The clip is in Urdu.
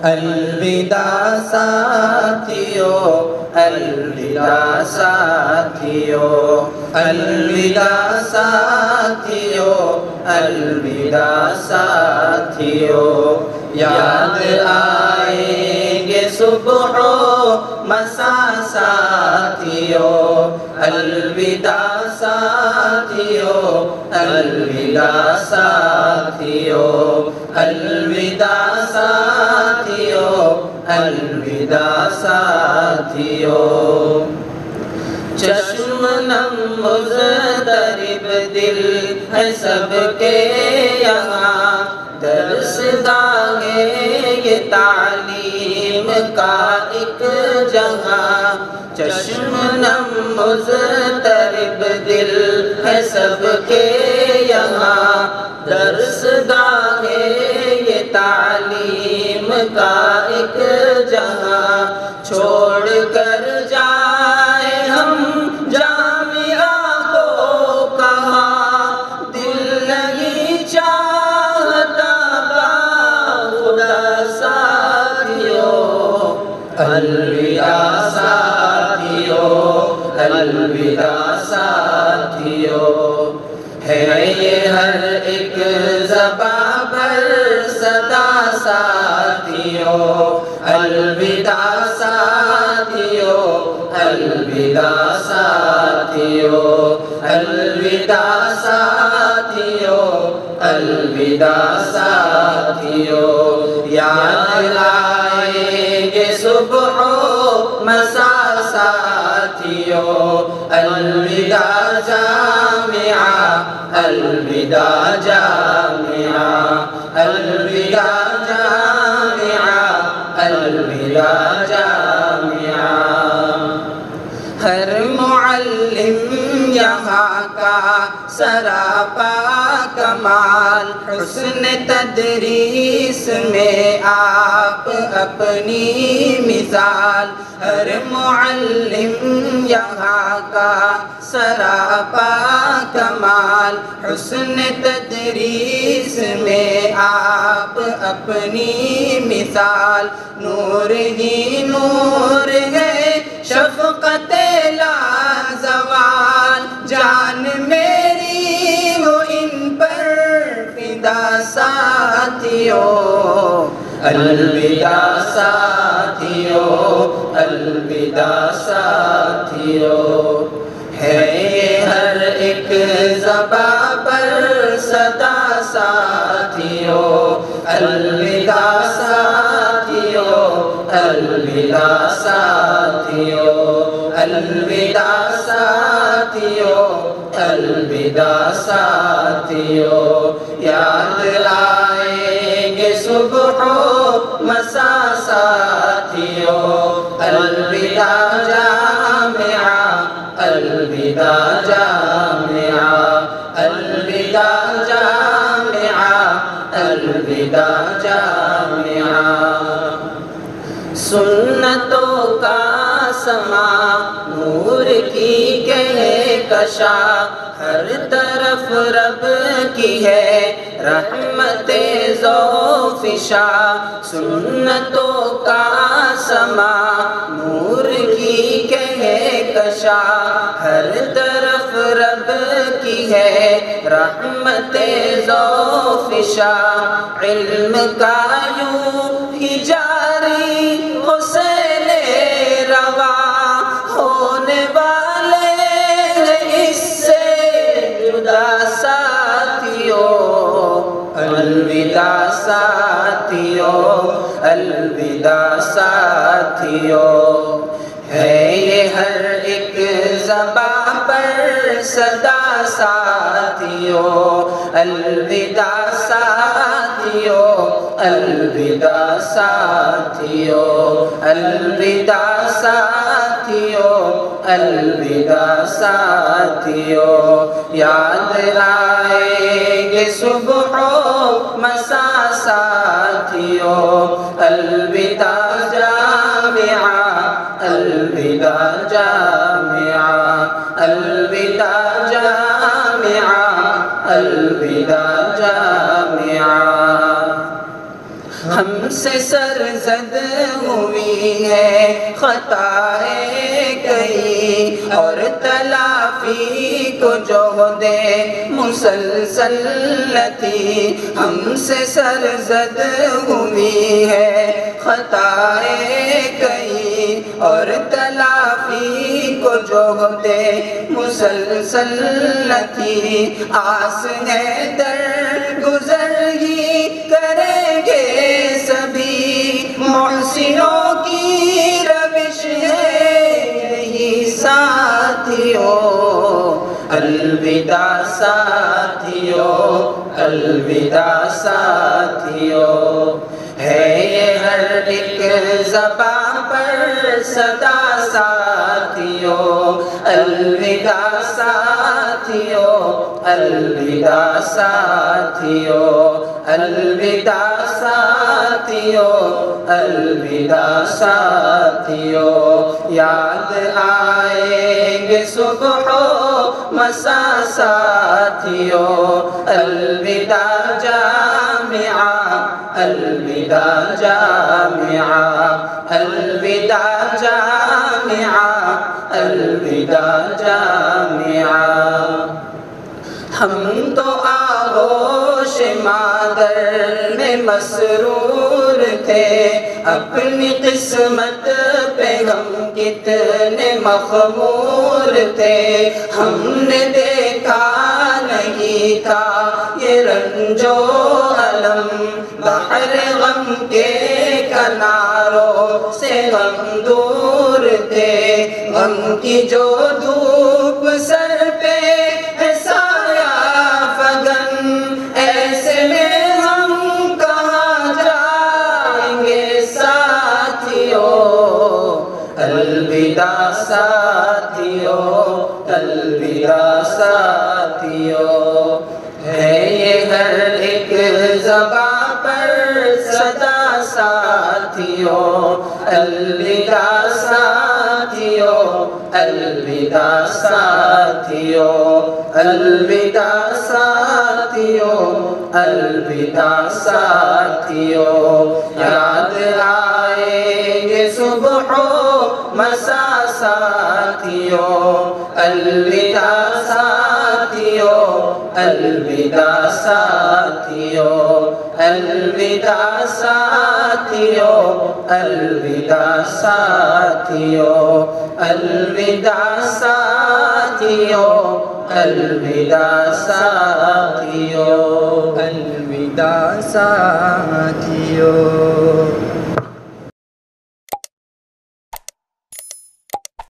الوداع ساتھیو، الوداع ساتھیو، الوداع ساتھیو، الوداع ساتھیو، یاد آئیں گے صبح و مساء ساتھیو، الوداع ساتھیو، الوداع ساتھیو، الوداع ساتھیو، الوداع ساتھیو، چشم نم مضطرب دل ہے سب کے یہاں، درس گاہ ہے یہ تعلیم کا ایک جہاں، چشم نم مضطرب دل ہے سب کے یہاں، درس گاہ ہے یہ تعلیم کا ایک جہاں، چھوڑ کر جائے ہم جامعہ کو کہاں، دل نہیں چاہتا خدا ساتھیو، الوداع ساتھیو، الوداع ساتھیو، ہے یہ ہر ایک زباں پر صدا ساتھیو، الوداع ساتھیو، الوداع ساتھیو، الوداع ساتھیو، الوداع ساتھیو، یاد آئیں گے صبح و مساء ساتھیو، الوداع جامعہ، الوداع جامعہ، الوداع جامعہ، الوداع جامعہ، ہر معلم یہاں کا سراپا کمال، حسن تدریس میں آپ اپنی مثال، ہر معلم یہاں کا سراپا کمال، حسن تدریس میں آپ اپنی مثال، نور ہی نور ہے شفقت لازوال، جان میری ہو ان پر فدا ساتھیو، الوداع ساتھیو، الوداع ساتھیو، ہے یہ ہر ایک زباں پر صدا ساتھیو، الوداع ساتھیو، الوداع ساتھیو، الوداع ساتھیو، الوداع ساتھیو، یاد آئیں گے صبح و مساء ساتھیو، الوداع جامعہ، الوداع جامعہ، الوداع جامعہ، الوداع جامعہ، سنتوں کا سما نور کی کہکشا، ہر طرف رب کی ہے رحمت ذوفشا، سنتوں کا سما نور کی کہکشا، ہر طرف رب کی ہے رحمت ذوفشا، علم کا یوں ہی جاری ہو سیل رواں، ہونے والے ہیں اس سے جدا ساتھیو، الوداع الوداع ساتھیوں، الوداع ساتھیوں۔ ہے یہ ہر ایک زباں پر صدا ساتھیوں، الوداع ساتھیوں، الوداع ساتھیوں، الوداع ساتھیوں، الوداع ساتھیوں۔ یاد آئیں گے صبح و مساء ساتھیوں، الوداع جامعہ، الوداع جامعہ، الوداع جامعہ، الوداع جامعہ۔ ہم سے سرزد ہوئی ہے خطائیں کئی، اور تلافی کو جہد مسلسل تھی۔ ہم سے سرزد ہوئی ہے خطائیں کئی، اور تلافی کو جہد مسلسل تھی۔ آس ہے در گزر ہی کریں گے سبھی، محسنوں کی روش ہے یہی ساتھیوں، الوداع ساتھیوں، الوداع ساتھیوں۔ ہے یہ ہر ایک زبان پر صدا ساتھیوں، الوداع ساتھیوں، الوداع ساتھیوں، الوداع ساتھیوں، الوداع ساتھیوں۔ یاد آئیں گے صبح و مساء ساتھیوں، الوداع جامعہ، الوداع جامعہ، الوداع جامعہ، الوداع جامعہ۔ ہم تو آغوش مادر میں مسرور تھے، اپنی قسمت پہ ہم کتنے مخمور تھے۔ ہم نے دیکھا نہیں تھا یہ رنج و الم، بحر غم کے کناروں سے ہم دور تھے۔ غم کی جو دھوپ سر پہ ہے سایہ فگن، ایسے میں ہم کہاں جائیں گے ساتھیوں، الوداع ساتھیوں، الوداع ساتھیوں۔ ہے یہ ہر ایک زباں پر صدا ساتھیوں، الوداع ساتھیوں، الوداع ساتھیوں، الوداع ساتھیوں، الوداع ساتھیوں۔ یاد آئیں گے صبح و مساء ساتھیوں، الوداع ساتھیوں، الوداع ساتھیوں، الوداع ساتھیوں، الوداع ساتھیوں، الوداع ساتھیوں، الوداع ساتھیوں، الوداع ساتھیوں۔